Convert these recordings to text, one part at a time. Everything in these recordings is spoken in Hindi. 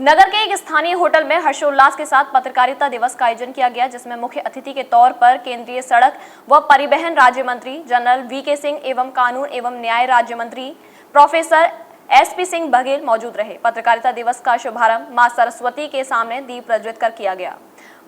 नगर के एक स्थानीय होटल में हर्षोल्लास के साथ पत्रकारिता दिवस का आयोजन किया गया, जिसमें मुख्य अतिथि के तौर पर केंद्रीय सड़क व परिवहन राज्य मंत्री जनरल वीके सिंह एवं कानून एवं न्याय राज्य मंत्री प्रोफेसर एसपी सिंह बघेल मौजूद रहे। पत्रकारिता दिवस का शुभारंभ मां सरस्वती के सामने दीप प्रज्वलित कर किया गया।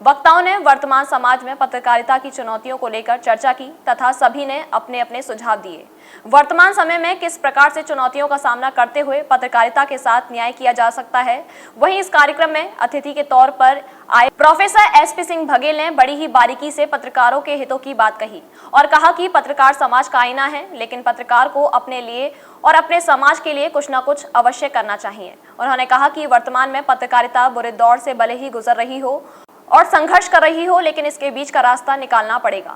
वक्ताओं ने वर्तमान समाज में पत्रकारिता की चुनौतियों को लेकर चर्चा की तथा सभी ने अपने अपने सुझाव दिए। वर्तमान समय में किस प्रकार से चुनौतियों का सामना करते हुए पत्रकारिता के साथ न्याय किया जा सकता है। वहीं इस कार्यक्रम में अतिथि के तौर पर आए प्रोफेसर एसपी सिंह बघेल ने बड़ी ही बारीकी से पत्रकारों के हितों की बात कही और कहा कि पत्रकार समाज का आईना है, लेकिन पत्रकार को अपने लिए और अपने समाज के लिए कुछ न कुछ अवश्य करना चाहिए। उन्होंने कहा कि वर्तमान में पत्रकारिता बुरे दौर से भले ही गुजर रही हो और संघर्ष कर रही हो, लेकिन इसके बीच का रास्ता निकालना पड़ेगा।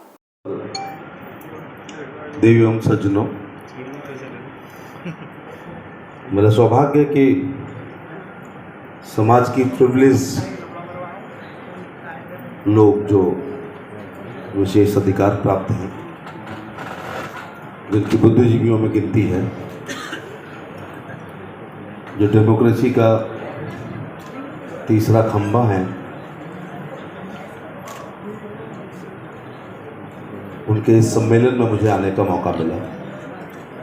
देवी एवं सज्जनों, मेरा सौभाग्य है कि समाज की प्रिविलेज लोग जो विशेष अधिकार प्राप्त हैं, जिनकी बुद्धिजीवियों में गिनती है, जो डेमोक्रेसी का तीसरा खंभा है, उनके इस सम्मेलन में मुझे आने का मौका मिला।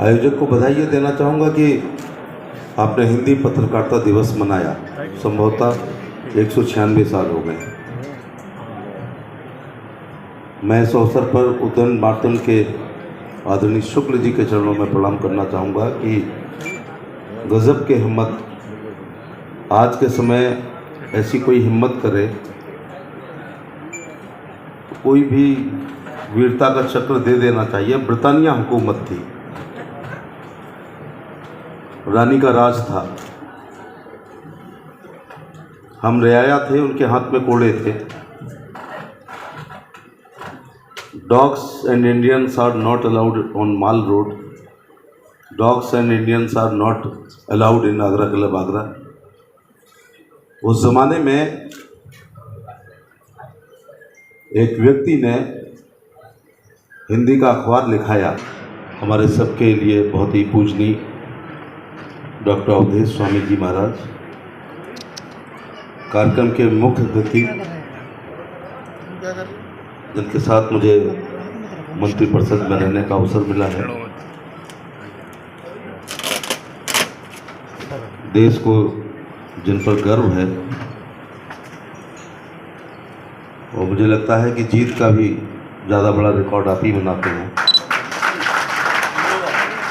आयोजक को बधाई देना चाहूँगा कि आपने हिंदी पत्रकारिता दिवस मनाया। संभवतः 196 साल हो गए। मैं इस अवसर पर उदयन मार्तन के आदरणीय शुक्ल जी के चरणों में प्रणाम करना चाहूँगा कि गजब के हिम्मत, आज के समय ऐसी कोई हिम्मत करे, कोई भी वीरता का चक्र दे देना चाहिए। ब्रिटानिया हुकूमत थी, रानी का राज था, हम रियाया थे, उनके हाथ में कोड़े थे। Dogs and Indians are not allowed on mall road, dogs and Indians are not allowed in Agra club Agra. उस जमाने में एक व्यक्ति ने हिंदी का अखबार लिखाया, हमारे सबके लिए बहुत ही पूजनीय डॉक्टर अवधेश स्वामी जी महाराज। कार्यक्रम के मुख्य अतिथि, जिनके साथ मुझे मंत्रिपरिषद में रहने का अवसर मिला है, देश को जिन पर गर्व है, और मुझे लगता है कि जीत का भी ज़्यादा बड़ा रिकॉर्ड आप ही बनाते हैं।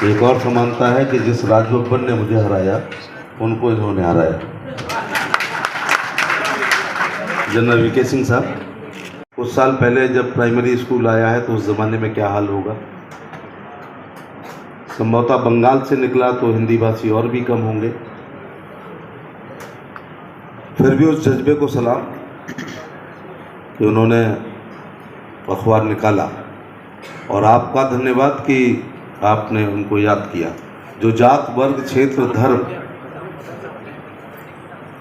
एक और समानता है कि जिस राजबब्बर ने मुझे हराया, उनको इन्होंने हराया। जनरल वीके सिंह साहब, कुछ साल पहले जब प्राइमरी स्कूल आया है तो उस ज़माने में क्या हाल होगा। संभवतः बंगाल से निकला तो हिंदी भाषी और भी कम होंगे। फिर भी उस जज्बे को सलाम कि उन्होंने अखबार निकाला, और आपका धन्यवाद कि आपने उनको याद किया। जो जात, वर्ग, क्षेत्र, धर्म,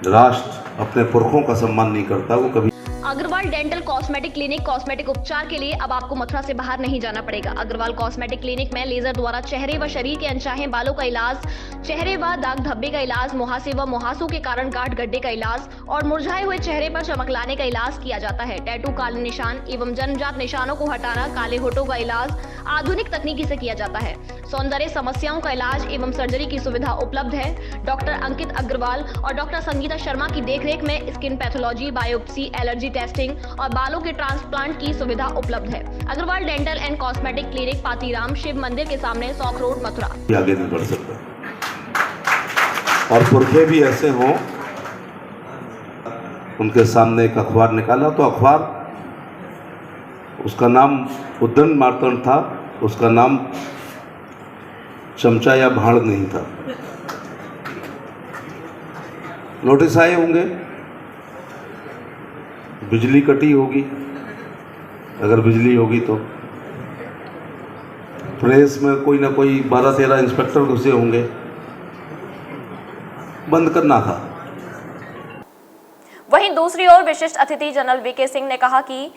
राष्ट्र अपने पुरखों का सम्मान नहीं करता, वो कभी। Agarwal dental cosmetic clinic cosmetic उपचार के लिए अब आपको मथुरा से बाहर नहीं जाना पड़ेगा। अग्रवाल कॉस्मेटिक क्लिनिक में लेजर द्वारा चेहरे व शरीर के अनचाहे बालों का इलाज, चेहरे व दाग धब्बे का इलाज, मुहासे व मुहासों के कारण गांठ गड्ढे का इलाज और मुरझाए हुए चेहरे पर चमक लाने का इलाज किया जाता है। टैटू, काले निशान एवं जन्मजात निशानों को हटाना, काले होठों का इलाज आधुनिक तकनीकी से किया जाता है। सौंदर्य समस्याओं का इलाज एवं सर्जरी की सुविधा उपलब्ध है। डॉक्टर अंकित अग्रवाल और डॉक्टर संगीता शर्मा की देखरेख में skin pathology, biopsy, allergy testing और बालों के ट्रांसप्लांट की सुविधा उपलब्ध है। Agarwal dental and cosmetic clinic, Patiram Shiv मंदिर के सामने, सौख रोड, मथुरा। आगे नहीं बढ़ सकता, और पुरखे भी ऐसे हों। उनके सामने एक अखबार निकाला तो अखबार, उसका नाम उदयन मार्तन था, उसका नाम चमचा या भाड़ नहीं था। नोटिस आए होंगे, बिजली कटी होगी, अगर बिजली होगी तो प्रेस में कोई ना कोई 12-13 इंस्पेक्टर घुसे होंगे, बंद करना था। वहीं दूसरी ओर विशिष्ट अतिथि जनरल वीके सिंह ने कहा कि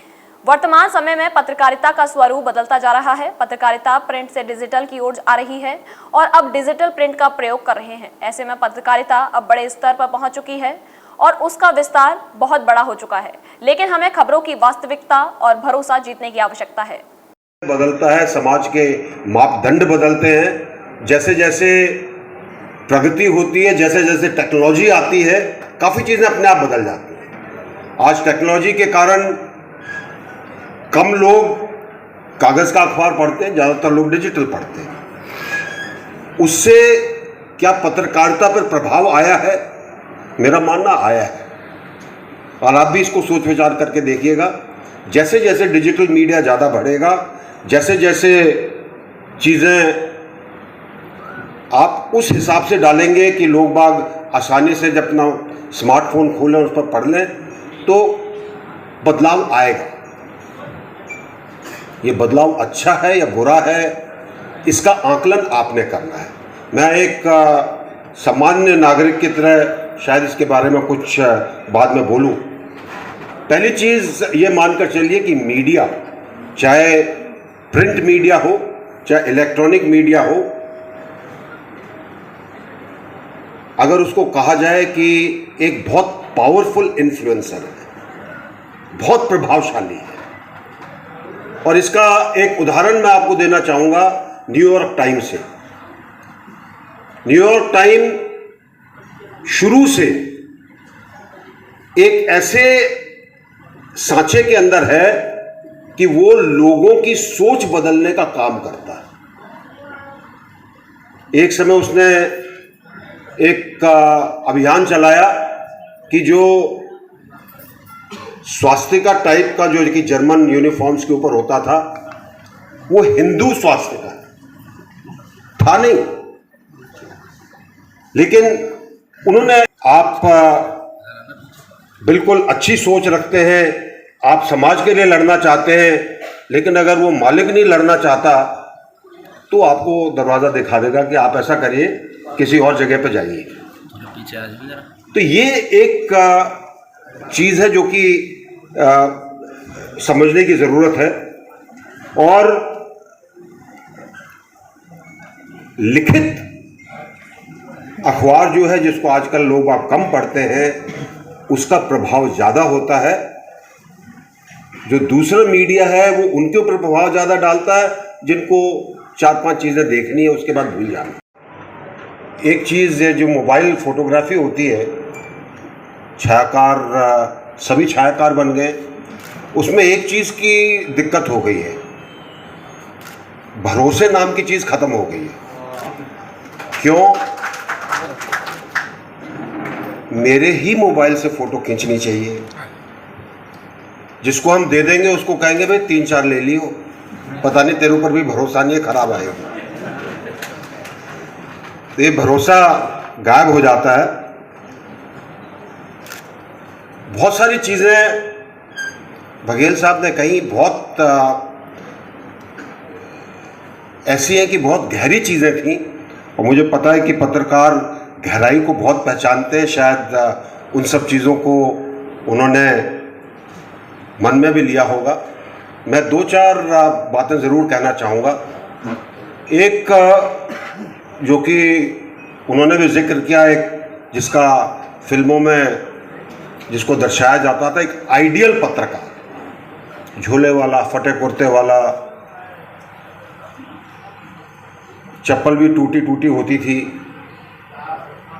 वर्तमान समय में पत्रकारिता का स्वरूप बदलता जा रहा है। पत्रकारिता प्रिंट से डिजिटल की ओर आ रही है और अब डिजिटल प्रिंट का प्रयोग कर रहे हैं। ऐसे में पत्रकारिता अब बड़े स्तर पर पहुंच चुकी है और उसका विस्तार बहुत बड़ा हो चुका है। लेकिन हमें खबरों की वास्तविकता और भरोसा जीतने की आवश्यकता है। बदलता है, समाज के मापदंड बदलते हैं, जैसे जैसे प्रगति होती है, जैसे जैसे टेक्नोलॉजी आती है, काफ़ी चीज़ें अपने आप बदल जाती हैं। आज टेक्नोलॉजी के कारण कम लोग कागज़ का अखबार पढ़ते हैं, ज़्यादातर लोग डिजिटल पढ़ते हैं। उससे क्या पत्रकारिता पर प्रभाव आया है? मेरा मानना आया है, और आप भी इसको सोच विचार करके देखिएगा। जैसे जैसे डिजिटल मीडिया ज़्यादा बढ़ेगा, जैसे जैसे चीज़ें आप उस हिसाब से डालेंगे कि लोग बाग आसानी से जब अपना स्मार्टफोन खोलें, उस पर पढ़ लें, तो बदलाव आएगा। ये बदलाव अच्छा है या बुरा है, इसका आकलन आपने करना है। मैं एक सामान्य नागरिक की तरह शायद इसके बारे में कुछ बाद में बोलूं। पहली चीज़ ये मानकर चलिए कि मीडिया, चाहे प्रिंट मीडिया हो चाहे इलेक्ट्रॉनिक मीडिया हो, अगर उसको कहा जाए कि एक बहुत पावरफुल इन्फ्लुएंसर है, बहुत प्रभावशाली है। और इसका एक उदाहरण मैं आपको देना चाहूँगा न्यूयॉर्क टाइम से। न्यूयॉर्क टाइम शुरू से एक ऐसे सांचे के अंदर है कि वो लोगों की सोच बदलने का काम करता है। एक समय उसने एक अभियान चलाया कि जो स्वास्तिका टाइप का जो कि जर्मन यूनिफॉर्म्स के ऊपर होता था, वो हिंदू स्वास्तिका था नहीं, लेकिन उन्होंने, आप बिल्कुल अच्छी सोच रखते हैं, आप समाज के लिए लड़ना चाहते हैं, लेकिन अगर वो मालिक नहीं लड़ना चाहता तो आपको दरवाज़ा दिखा देगा कि आप ऐसा करिए, किसी और जगह पर जाइए। तो ये एक चीज़ है जो कि समझने की ज़रूरत है। और लिखित अखबार जो है, जिसको आजकल लोग आप कम पढ़ते हैं, उसका प्रभाव ज़्यादा होता है। जो दूसरा मीडिया है वो उनके ऊपर प्रभाव ज़्यादा डालता है, जिनको 4-5 चीज़ें देखनी है, उसके बाद भूल जाना। एक चीज़ है जो मोबाइल फोटोग्राफी होती है, छायाकार, सभी छायाकार बन गए, उसमें एक चीज़ की दिक्कत हो गई है, भरोसे नाम की चीज़ ख़त्म हो गई है। क्यों? मेरे ही मोबाइल से फ़ोटो खींचनी चाहिए, जिसको हम दे देंगे उसको कहेंगे भाई 3-4 ले लियो, पता नहीं तेरे ऊपर भी भरोसा नहीं है, ख़राब आएगा। तो ये भरोसा गायब हो जाता है। बहुत सारी चीज़ें बघेल साहब ने कही, बहुत ऐसी हैं कि बहुत गहरी चीज़ें थी, और मुझे पता है कि पत्रकार गहराई को बहुत पहचानते हैं। शायद उन सब चीज़ों को उन्होंने मन में भी लिया होगा। मैं 2-4 बातें ज़रूर कहना चाहूँगा। एक जो कि उन्होंने भी जिक्र किया, एक जिसका फिल्मों में जिसको दर्शाया जाता था, एक आइडियल पत्रकार, झोले वाला, फटे कुर्ते वाला, चप्पल भी टूटी टूटी होती थी,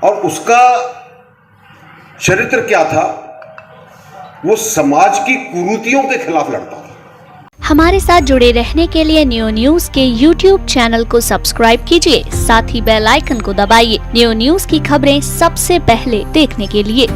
और उसका चरित्र क्या था, वो समाज की कुरीतियों के खिलाफ लड़ता था। हमारे साथ जुड़े रहने के लिए न्यू न्यूज के YouTube चैनल को सब्सक्राइब कीजिए, साथ ही बेल आइकन को दबाइए न्यू न्यूज की खबरें सबसे पहले देखने के लिए।